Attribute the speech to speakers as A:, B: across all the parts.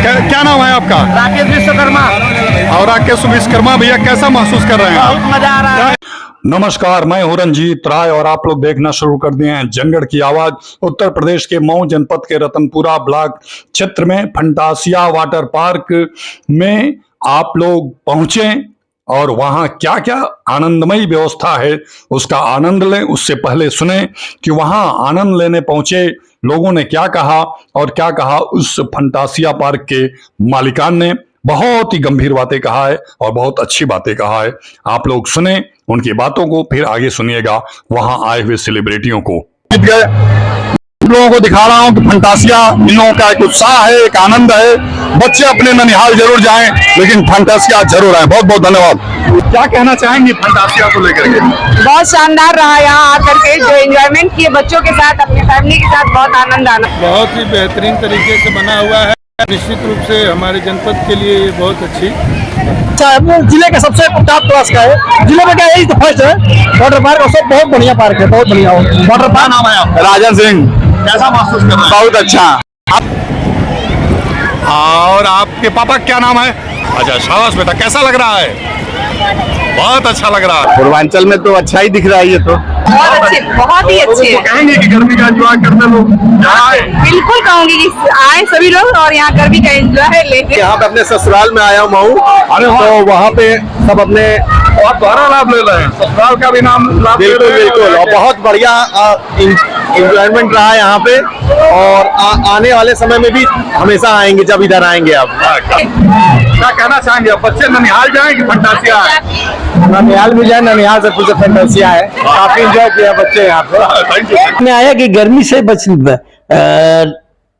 A: क्या नाम है आपका?
B: राकेश विश्वकर्मा।
A: और राकेश विश्वकर्मा भैया, कैसा महसूस कर रहे हैं?
B: बहुत मजा आ रहा है।
A: नमस्कार, मैं हूं रंजीत राय और आप लोग देखना शुरू कर दिए हैं जनगढ़ की आवाज। उत्तर प्रदेश के मऊ जनपद के रतनपुरा ब्लॉक क्षेत्र में फंटासिया वाटर पार्क में आप लोग पहुंचे और वहां क्या क्या आनंदमयी व्यवस्था है उसका आनंद लें। उससे पहले सुने कि वहां आनंद लेने पहुंचे लोगों ने क्या कहा और क्या कहा उस फंटासिया पार्क के मालिकान ने। बहुत ही गंभीर बातें कहा है और बहुत अच्छी बातें कहा है। आप लोग सुने उनकी बातों को, फिर आगे सुनिएगा वहां आए हुए सेलिब्रिटियों को। लोगों को दिखा रहा हूं कि फंटासिया, इन लोगों का एक उत्साह है, एक आनंद है। बच्चे अपने ननिहाल जरूर जाएं, लेकिन फंटासिया जरूर आए। बहुत बहुत धन्यवाद। क्या कहना चाहेंगे फंटासिया को लेकर के?
C: बहुत शानदार रहा यहाँ आकर के, जो एंजॉयमेंट किए बच्चों के साथ, अपनी फैमिली के साथ, बहुत आनंद आना।
D: बहुत ही बेहतरीन तरीके से बना हुआ है। निश्चित रूप से हमारे जनपद के लिए ये बहुत अच्छी
B: जिले का सबसे टॉप क्लास का है। जिले में क्या यही तो फर्स्ट है वाटर पार्क, और सब बहुत बढ़िया पार्क है, बहुत बढ़िया वाटर पार्क।
A: नाम है आपका?
E: राजन सिंह।
A: कैसा महसूस कर रहे हैं?
E: बहुत अच्छा।
A: और आपके पापा क्या नाम है? अच्छा, शाबाश बेटा। कैसा लग रहा है? बहुत अच्छा लग रहा है।
E: पूर्वांचल में तो अच्छा ही दिख रहा है ये तो।
C: बहुत अच्छे, बहुत ही अच्छे।
A: तो कहेंगे कि गर्मी का एंजॉय करते लोग आए?
C: बिल्कुल कहूंगी कि आए सभी लोग और यहाँ गर्मी का एंजॉय लेंगे।
E: यहाँ पे अपने ससुराल में आया हूँ मऊ, तो वहाँ पे सब अपने
A: आप दोबारा लाभ ले रहे हैं, ससुराल का भी नाम लाभ ले
E: बिल्कुल
A: रहे हैं।
E: बिल्कुल, और बहुत बढ़िया एंजॉयमेंट रहा यहाँ पे। और आने वाले समय में भी हमेशा आएंगे जब इधर आएंगे आप।
A: क्या कहना चाहेंगे? बच्चे ननिहाल जाएं कि फंटासिया आए?
E: ननिहाल भी जाए, ननिहाल से कुछ फैंटेसिया है। काफी एंजॉय किया बच्चे यहाँ पे।
A: Thank you.
B: में आया कि गर्मी से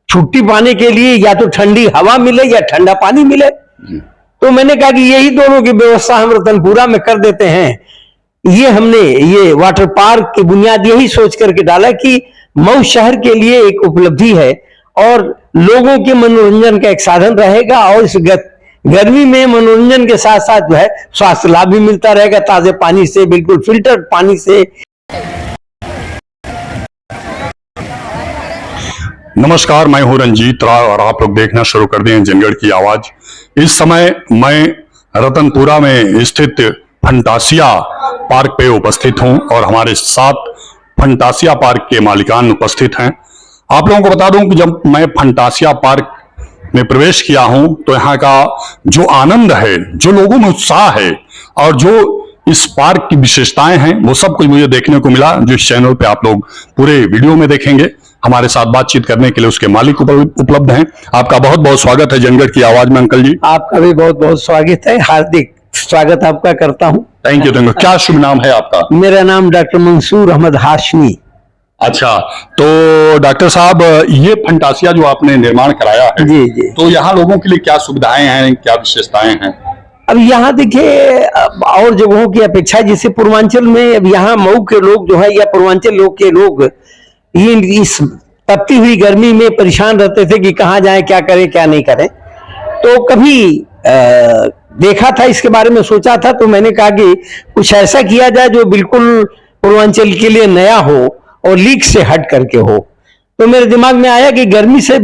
B: छुट्टी पाने के लिए या तो ठंडी हवा मिले या ठंडा पानी मिले, तो मैंने कहा कि यही दोनों की व्यवस्था हम रतनपुरा में कर देते हैं। हमने ये वाटर पार्क की बुनियाद यही सोच करके डाला कि मऊ शहर के लिए एक उपलब्धि है और लोगों के मनोरंजन का एक साधन रहेगा, और इस गर्मी में मनोरंजन के साथ साथ जो है स्वास्थ्य लाभ भी मिलता रहेगा, ताजे पानी से, बिल्कुल फिल्टर्ड पानी से।
A: नमस्कार, मैं हूं रंजीत राय और आप लोग देखना शुरू कर दिए जनगढ़ की आवाज। इस समय मैं रतनपुरा में स्थित फंटासिया पार्क पे उपस्थित हूं और हमारे साथ फंटासिया पार्क के मालिकान उपस्थित हैं। आप लोगों को बता दूं कि जब मैं फंटासिया पार्क में प्रवेश किया हूं तो यहाँ का जो आनंद है, जो लोगों में उत्साह है और जो इस पार्क की विशेषताएं हैं, वो सब कुछ मुझे देखने को मिला, जो इस चैनल पे आप लोग पूरे वीडियो में देखेंगे। हमारे साथ बातचीत करने के लिए उसके मालिक उपलब्ध हैं। आपका बहुत बहुत स्वागत है जनगढ़ की आवाज में अंकल जी।
B: आपका भी बहुत बहुत स्वागत है, हार्दिक स्वागत आपका करता हूँ।
A: Thank you. क्या शुभ नाम है आपका?
B: मेरा नाम डॉक्टर मंसूर अहमद हाशमी।
A: अच्छा, तो डॉक्टर साहब, ये फंटासिया जो आपने निर्माण कराया है,
B: जी जी,
A: तो यहाँ लोगों के लिए क्या सुविधाएं हैं, क्या विशेषताएं हैं?
B: अब यहाँ देखिए, और जगहों की अपेक्षा जैसे पूर्वांचल में, अब यहाँ मऊ के लोग जो है या पूर्वांचल लोग के लोग ये इस तपती हुई गर्मी में परेशान रहते थे कि कहाँ जाएं, क्या करें क्या नहीं करें। तो कभी देखा था, इसके बारे में सोचा था, तो मैंने कहा कि कुछ ऐसा किया जाए जो बिल्कुल पूर्वांचल के लिए नया हो और लीक से हट करके हो। तो मेरे दिमाग में आया कि गर्मी से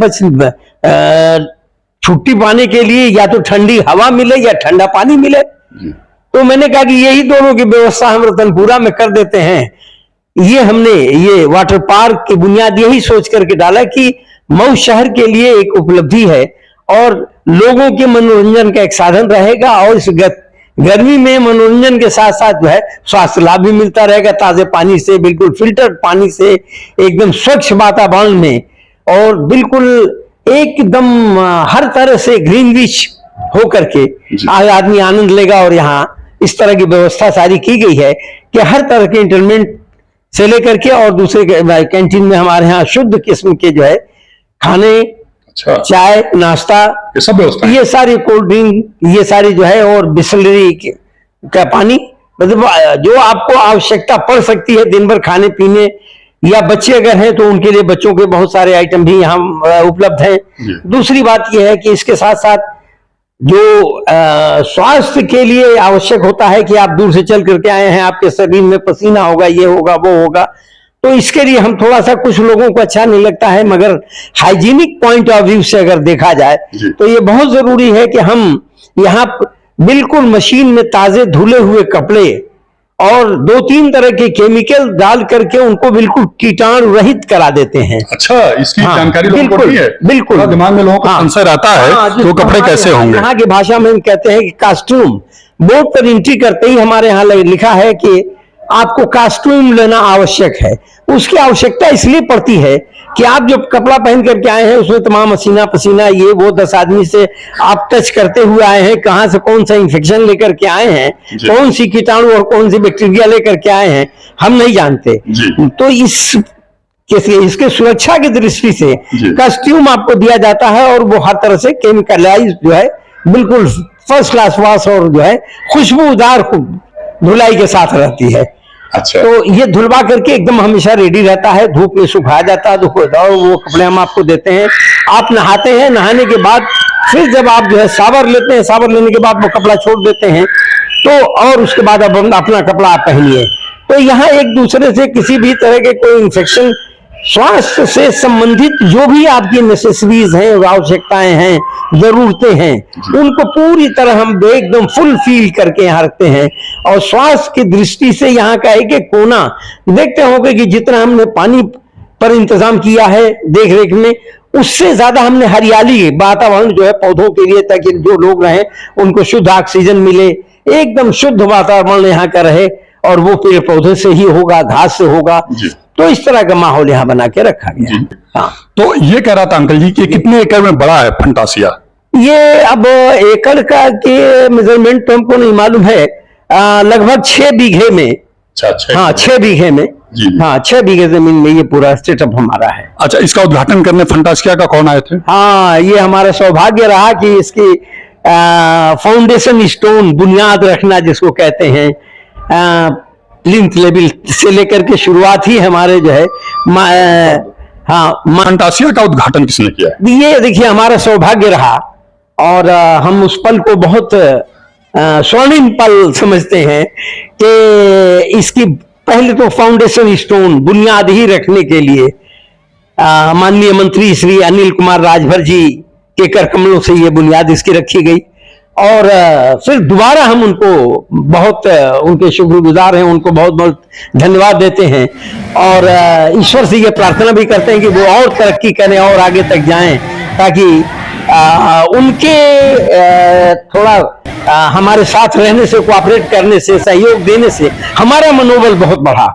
B: छुट्टी पाने के लिए या तो ठंडी हवा मिले या ठंडा पानी मिले, तो मैंने कहा कि यही दोनों की व्यवस्था हम रतनपुरा में कर देते हैं। हमने ये वाटर पार्क की बुनियाद यही सोच करके डाला कि मऊ शहर के लिए एक उपलब्धि है और लोगों के मनोरंजन का एक साधन रहेगा, और इस गर्मी में मनोरंजन के साथ साथ जो है स्वास्थ्य लाभ भी मिलता रहेगा, ताजे पानी से, बिल्कुल फिल्टर्ड पानी से, एकदम स्वच्छ वातावरण में, और बिल्कुल एकदम हर तरह से ग्रीनविच हो करके आदमी आनंद लेगा। और यहाँ इस तरह की व्यवस्था सारी की गई है कि हर तरह के इंटरमेंट से लेकर के और दूसरे कैंटीन में हमारे यहाँ शुद्ध किस्म के जो है खाने, चाय, नाश्ता,
A: ये सब व्यवस्था,
B: ये सारी कोल्ड ड्रिंक, ये सारी जो है, और बिस्लरी का पानी, मतलब जो आपको आवश्यकता पड़ सकती है दिन भर खाने पीने, या बच्चे अगर हैं तो उनके लिए बच्चों के बहुत सारे आइटम भी यहाँ उपलब्ध हैं। दूसरी बात यह है कि इसके साथ साथ जो स्वास्थ्य के लिए आवश्यक होता है कि आप दूर से चल करके आए हैं, आपके शरीर में पसीना होगा, ये होगा वो होगा, तो इसके लिए हम थोड़ा सा, कुछ लोगों को अच्छा नहीं लगता है, मगर हाइजीनिक पॉइंट ऑफ व्यू से अगर देखा जाए
A: जी।
B: तो ये बहुत जरूरी है कि हम यहाँ बिल्कुल मशीन में ताजे धुले हुए कपड़े और 2-3 तरह के केमिकल डाल करके उनको बिल्कुल कीटाणु रहित करा देते हैं।
A: अच्छा, इसकी
B: हाँ,
A: जानकारी लोगों को
B: बिल्कुल,
A: नहीं है।
B: बिल्कुल।
A: थोड़ा दिमाग में लोगों को
B: हाँ,
A: संशय रहता है
B: हाँ,
A: तो कपड़े कैसे होंगे।
B: यहाँ की भाषा में हम कहते हैं कि कास्ट्यूम। बोर्ड पर एंट्री करते ही हमारे यहाँ लिखा है कि आपको कास्ट्यूम लेना आवश्यक है। उसकी आवश्यकता इसलिए पड़ती है कि आप जब कपड़ा पहन करके आए हैं उसमें तमाम पसीना पसीना ये वो 10 आदमी से आप टच करते हुए आए हैं, कहां से कौन सा इंफेक्शन लेकर के आए हैं,
A: जी।
B: कौन सी कीटाणु और कौन सी बैक्टीरिया लेकर के आए हैं, हम नहीं जानते।
A: जी।
B: तो इसके सुरक्षा की दृष्टि से
A: जी।
B: कॉस्ट्यूम आपको दिया जाता है और वो हर तरह से केमिकलाइज जो है, बिल्कुल फर्स्ट क्लास वाश और जो है खुशबूदार धुलाई के साथ रहती है।
A: अच्छा,
B: तो ये धुलवा करके एकदम हमेशा रेडी रहता है, धूप में सुखाया जाता है, और वो कपड़े हम आपको देते हैं। आप नहाते हैं, नहाने के बाद फिर जब आप जो है शावर लेते हैं, शावर लेने के बाद वो कपड़ा छोड़ देते हैं, तो और उसके बाद अब अपना कपड़ा आप पहनिए। तो यहाँ एक दूसरे से किसी भी तरह के कोई इंफेक्शन, स्वास्थ्य से संबंधित जो भी आपकी नेसेसरीज हैं, आवश्यकताएं हैं, जरूरतें हैं, उनको पूरी तरह हम एकदम फुल फील करके यहाँ रखते हैं। और स्वास्थ्य की दृष्टि से यहाँ का एक एक कोना देखते होंगे कि जितना हमने पानी पर इंतजाम किया है देख रेख में, उससे ज्यादा हमने हरियाली वातावरण जो है पौधों के लिए, ताकि जो लोग रहें उनको शुद्ध ऑक्सीजन मिले, एकदम शुद्ध वातावरण यहाँ का रहे, और वो पेड़ पौधे से ही होगा, घास से होगा। तो इस तरह का माहौल यहाँ बना के रखा गया। हाँ,
A: तो ये कह रहा था अंकल जी कि कितने एकड़ में बड़ा है फंटासिया।
B: ये अब एकड़ का के मेजरमेंट तो हमको नहीं मालूम है, लगभग 6 बीघे में।
A: अच्छा,
B: हाँ, 6 बीघे में।
A: जी।
B: हाँ, 6 बीघे जमीन में ये पूरा सेटअप हमारा है।
A: अच्छा, इसका उद्घाटन करने फंटासिया का कौन आए थे।
B: हाँ, ये हमारा सौभाग्य रहा कि इसकी फाउंडेशन स्टोन, बुनियाद रखना जिसको कहते हैं, प्लिंथ लेवल से लेकर के शुरुआत ही हमारे जो है
A: फंटासिया का उद्घाटन किसने किया है।
B: ये देखिए हमारा सौभाग्य रहा, और हम उस पल को बहुत स्वर्णिम पल समझते हैं कि इसकी पहले तो फाउंडेशन स्टोन, बुनियाद ही रखने के लिए माननीय मंत्री श्री अनिल कुमार राजभर जी के कर कमलों से ये बुनियाद इसकी रखी गई। और फिर दोबारा हम उनको बहुत उनके शुक्रगुजार हैं, उनको बहुत बहुत धन्यवाद देते हैं, और ईश्वर से ये प्रार्थना भी करते हैं कि वो और तरक्की करें और आगे तक जाएं, ताकि उनके थोड़ा हमारे साथ रहने से, कोऑपरेट करने से, सहयोग देने से हमारा मनोबल बहुत बढ़ा।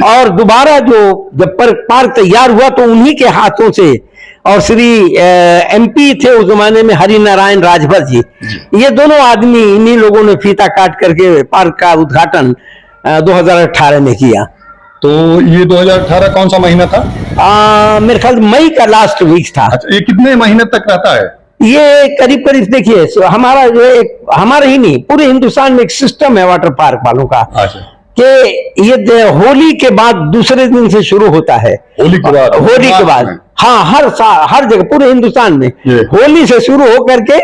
B: और दोबारा जो जब पार्क तैयार हुआ तो उन्हीं के हाथों से, और श्री एमपी थे उस जमाने में हरि नारायण राजभर जी, ये दोनों आदमी, इन्हीं लोगों ने फीता काट करके पार्क का उद्घाटन 2018 में किया।
A: तो ये 2018 कौन सा महीना था।
B: मेरे ख्याल मई का लास्ट वीक था।
A: अच्छा, ये कितने महीने तक रहता है।
B: ये करीब करीब देखिए, हमारा जो एक, हमारा ही नहीं पूरे हिंदुस्तान में एक सिस्टम है वाटर पार्क वालों का, कि ये होली के बाद दूसरे दिन से शुरू होता है।
A: होली के बाद
B: हाँ, हर जगह पूरे हिंदुस्तान में होली से शुरू होकर के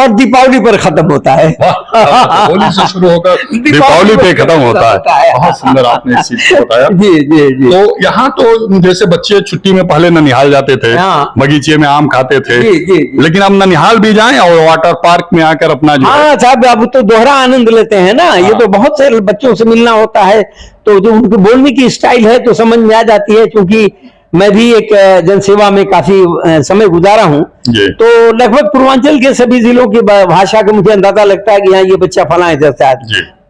B: और दीपावली पर खत्म होता है।
A: होली से शुरू होकर दीपावली पे खत्म होता है। बहुत सुंदर आपने इस चीज को बताया।
B: जी जी जी।
A: तो यहाँ तो जैसे बच्चे छुट्टी में पहले ननिहाल जाते थे, बगीचे में आम खाते थे,
B: जी, जी,
A: लेकिन अब ननिहाल भी जाएं और वाटर पार्क में आकर अपना जो
B: हाँ साहब, अब तो दोहरा आनंद लेते हैं ना। ये तो बहुत से बच्चों से मिलना होता है, तो जो उनकी बोलने की स्टाइल है तो समझ में आ जाती है। क्योंकि मैं भी एक जनसेवा में काफी समय गुजारा हूँ, तो लगभग पूर्वांचल के सभी जिलों की भाषा का मुझे अंदाजा लगता है कि यहाँ ये बच्चा फला इधर से आया।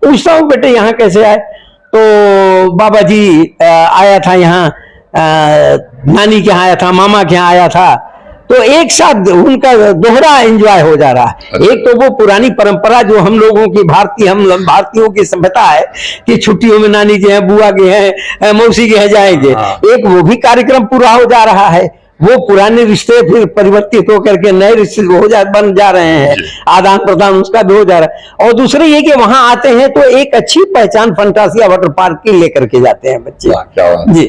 B: पूछता हूँ बेटे यहाँ कैसे आए, तो बाबा जी आया था यहाँ, नानी के यहाँ आया था, मामा के यहाँ आया था। तो एक साथ उनका दोहरा एंजॉय हो जा रहा है। एक तो वो पुरानी परंपरा जो हम लोगों की हम भारतीयों की सभ्यता है कि छुट्टियों में नानी के हैं, बुआ के हैं, मौसी के हैं जाएंगे, एक वो भी कार्यक्रम पूरा हो जा रहा है। वो पुराने रिश्ते फिर परिवर्तित होकर के नए रिश्ते बन जा रहे हैं, आदान प्रदान उसका भी हो जा रहा है। और दूसरे ये कि वहां आते हैं तो एक अच्छी पहचान फंटासिया वाटर पार्क की लेकर के जाते हैं बच्चे। जी,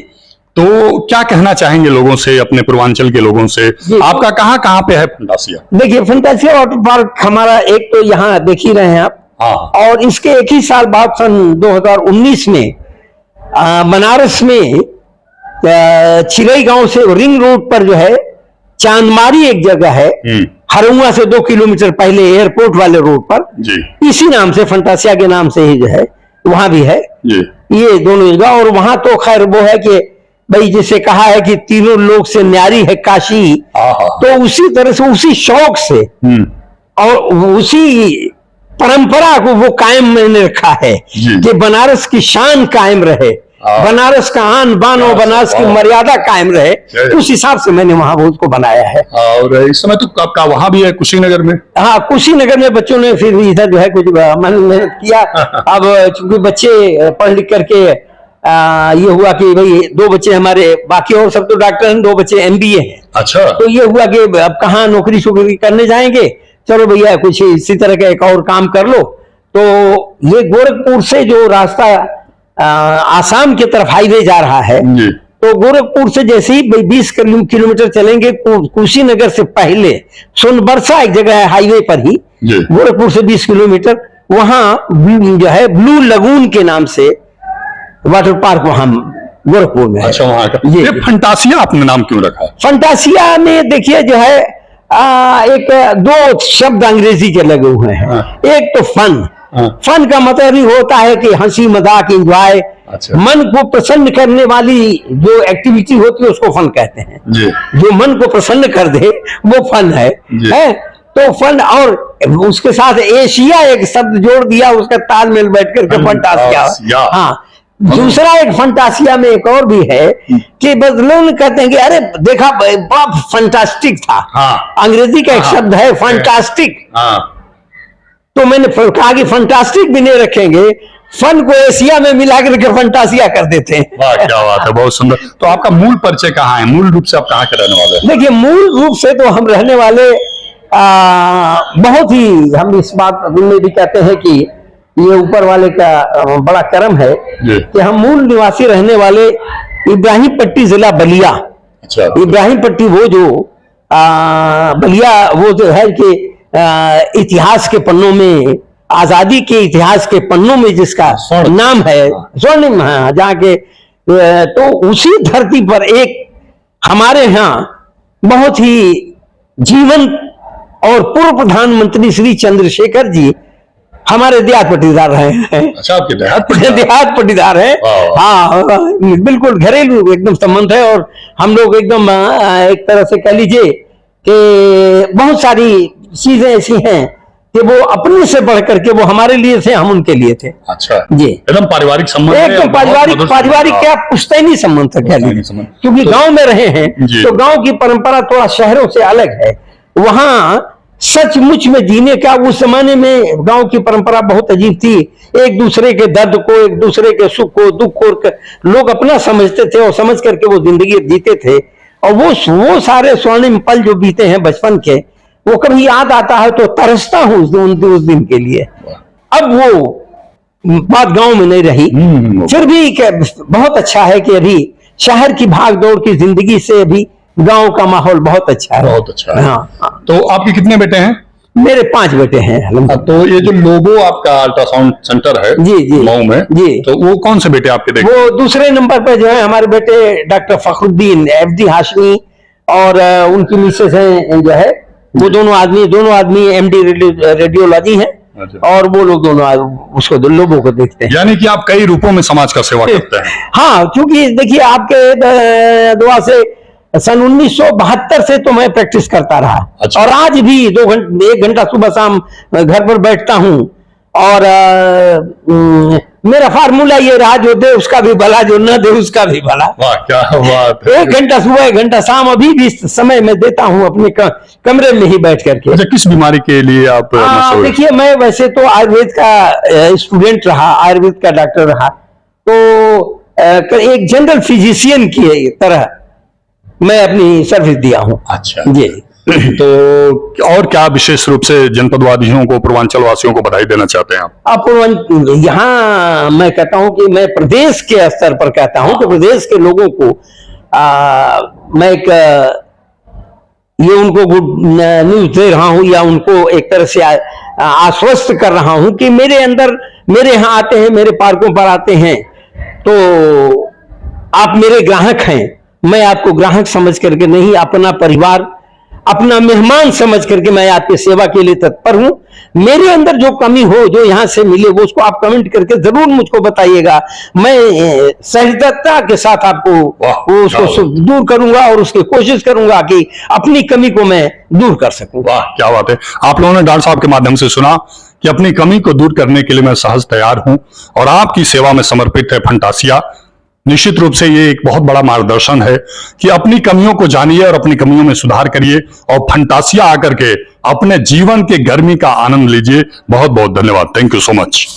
A: तो क्या कहना चाहेंगे लोगों से, अपने पूर्वांचल के लोगों से। आपका कहाँ पे है फंटासिया।
B: देखिए, फंटासिया वाटर पार्क हमारा एक तो यहाँ देख ही रहे हैं आप, और इसके एक ही साल बाद सन 2019 में बनारस में चिरई गांव से रिंग रोड पर जो है चांदमारी एक जगह है, हरुआ से 2 किलोमीटर पहले एयरपोर्ट वाले रोड पर,
A: जी
B: इसी नाम से फंटासिया के नाम से ही जो है वहां भी है
A: जी
B: ये दोनों जगह। और वहां तो खैर वो है कि भाई जिसे कहा है कि तीनों लोक से न्यारी है काशी, तो उसी तरह से उसी शौक से और उसी परंपरा को वो कायम मैंने रखा है कि बनारस की शान कायम रहे, बनारस का आन बान और बनारस की मर्यादा कायम रहे, उस हिसाब से मैंने वहां वो उसको बनाया है।
A: और इस समय तो आपका वहां भी है कुशीनगर में?
B: हाँ, कुशीनगर में बच्चों ने फिर इधर जो है कुछ मेहनत किया। अब चूंकि बच्चे पढ़ लिख करके ये हुआ कि भाई 2 बच्चे हमारे, बाकी और सब तो डॉक्टर हैं, 2 बच्चे MBA हैं।
A: अच्छा।
B: तो ये हुआ कि अब कहाँ नौकरी शोकरी करने जाएंगे, चलो भैया कुछ इसी तरह का एक और काम कर लो। तो ये गोरखपुर से जो रास्ता आसाम की तरफ हाईवे जा रहा है, तो गोरखपुर से जैसे ही 20 किलोमीटर चलेंगे, कुशीनगर से पहले सोनबरसा एक जगह है हाईवे पर ही, गोरखपुर से 20 किलोमीटर, वहां जो है ब्लू लगून के नाम से वाटर पार्क वहां गोरखपुर में।
A: अच्छा, वहां का ये फंटासिया आपने नाम क्यों रखा?
B: फंटासिया में देखिए जो है एक 2 शब्द अंग्रेजी के लगे हुए हैं। एक तो फन, फन का मतलब ही होता है कि हंसी मजाक एंजॉय, मन को प्रसन्न करने वाली जो एक्टिविटी होती है उसको फन कहते हैं। जो मन को प्रसन्न कर दे वो फन है। तो फन, और उसके साथ एशिया एक शब्द जोड़ दिया, उसका तालमेल बैठ करके फंटासिया। हाँ, दूसरा एक फंटासिया में एक और भी है कि बस लोग कहते हैं कि अरे देखा बड़ा फंटास्टिक था। अंग्रेजी का एक शब्द है फंटास्टिक। तो मैंने कहा कि फंटास्टिक भी नहीं रखेंगे, फन को एशिया में मिला करके फंटासिया कर देते हैं।
A: वाह, क्या बात है, बहुत सुंदर। तो आपका मूल परिचय कहाँ है? मूल रूप से आप कहाँ के रहने वाले हैं?
B: देखिए, मूल रूप से तो हम रहने वाले बहुत ही, हम इस बात में भी कहते हैं कि ये ऊपर वाले का बड़ा करम है कि हम मूल निवासी रहने वाले इब्राहिम पट्टी जिला बलिया।
A: अच्छा।
B: इब्राहिम पट्टी वो जो बलिया वो जो है कि इतिहास के पन्नों में, आजादी के इतिहास के पन्नों में जिसका नाम है स्वर्णिम, जहाँ के, तो उसी धरती पर एक हमारे यहाँ बहुत ही जीवंत और पूर्व प्रधानमंत्री श्री चंद्रशेखर जी हमारे देहात पट्टीदार रहे हैं।
A: अच्छा, आपके
B: देहात पट्टीदार है। हाँ, बिल्कुल घरेलू एकदम संबंध है। और हम लोग एकदम एक तरह से कह लीजिए कि बहुत सारी चीजें ऐसी हैं कि वो अपने से बढ़ करके वो हमारे लिए थे, हम उनके लिए थे।
A: अच्छा
B: जी,
A: एकदम पारिवारिक संबंध,
B: एकदम पारिवारिक क्या पुश्तैनी संबंध था, कह लीजिए, क्योंकि गांव में रहे हैं तो गांव की परंपरा थोड़ा शहरों से अलग है। वहां सचमुच में जीने का, उस जमाने में गांव की परंपरा बहुत अजीब थी। एक दूसरे के दर्द को, एक दूसरे के सुख को, दुख को लोग अपना समझते थे और समझ करके वो जिंदगी जीते थे। और वो सारे स्वर्णिम पल जो बीते हैं बचपन के, वो कभी याद आता है तो तरसता हूं उस दिन के लिए। अब वो बात गांव में नहीं रही, फिर भी बहुत अच्छा है कि अभी शहर की भाग दौड़ की जिंदगी से अभी गांव का माहौल बहुत अच्छा है।
A: बहुत अच्छा है।
B: हाँ।
A: तो आपके कितने बेटे हैं?
B: मेरे 5 बेटे हैं।
A: तो ये जो लोगो आपका अल्ट्रासाउंड सेंटर है
B: जी
A: मऊ में,
B: जी,
A: तो वो कौन से बेटे आपके देखे?
B: वो दूसरे नंबर पे जो है हमारे बेटे डॉक्टर फखरुद्दीन FD हाशमी और उनकी मिसेस हैं जो है, वो दोनों आदमी MD रेडियोलॉजी है। और वो लोग दोनों उसको लोगों को देखते हैं।
A: यानी कि आप कई रूपों में समाज का सेवा करते हैं।
B: हाँ, क्योंकि देखिए आपके दुआ से सन 1972 से तो मैं प्रैक्टिस करता रहा। अच्छा। और आज भी 1 घंटा सुबह शाम घर पर बैठता हूँ। और मेरा फार्मूला ये रहा, जो दे उसका भी भला, जो न दे उसका भी भला।
A: वाह, क्या बात है।
B: 1 घंटा सुबह 1 घंटा शाम अभी भी समय में देता हूँ अपने कमरे में ही बैठ करके।
A: अच्छा, किस बीमारी के लिए आप?
B: देखिए, मैं वैसे तो आयुर्वेद का स्टूडेंट रहा, आयुर्वेद का डॉक्टर रहा, तो एक जनरल फिजिशियन की तरह मैं अपनी सर्विस दिया हूँ।
A: अच्छा
B: जी।
A: तो और क्या विशेष रूप से जनपद वासियों को, पूर्वांचल वासियों को बधाई देना चाहते हैं आप?
B: यहाँ मैं कहता हूँ कि मैं प्रदेश के स्तर पर कहता हूँ कि प्रदेश के लोगों को मैं एक ये उनको गुड न्यूज दे रहा हूँ, या उनको एक तरह से आश्वस्त कर रहा हूँ कि मेरे यहाँ आते हैं, मेरे पार्कों पर आते हैं, तो आप मेरे ग्राहक हैं, मैं आपको ग्राहक समझ करके नहीं, अपना परिवार, अपना मेहमान समझ करके मैं आपकी सेवा के लिए तत्पर हूं। मेरे अंदर जो कमी हो, जो यहां से मिले, वो उसको आप कमेंट करके जरूर मुझको बताइएगा। मैं सहजता के साथ आपको वो उसको दूर करूंगा और उसकी कोशिश करूंगा कि अपनी कमी को मैं दूर कर सकूं।
A: वाह, क्या बात है। आप लोगों ने डॉक्टर साहब के माध्यम से सुना कि अपनी कमी को दूर करने के लिए मैं सहज तैयार हूं और आपकी सेवा में समर्पित है फंटासिया। निश्चित रूप से ये एक बहुत बड़ा मार्गदर्शन है कि अपनी कमियों को जानिए और अपनी कमियों में सुधार करिए और फंटासिया आकर के अपने जीवन के गर्मी का आनंद लीजिए। बहुत बहुत धन्यवाद। Thank you so much.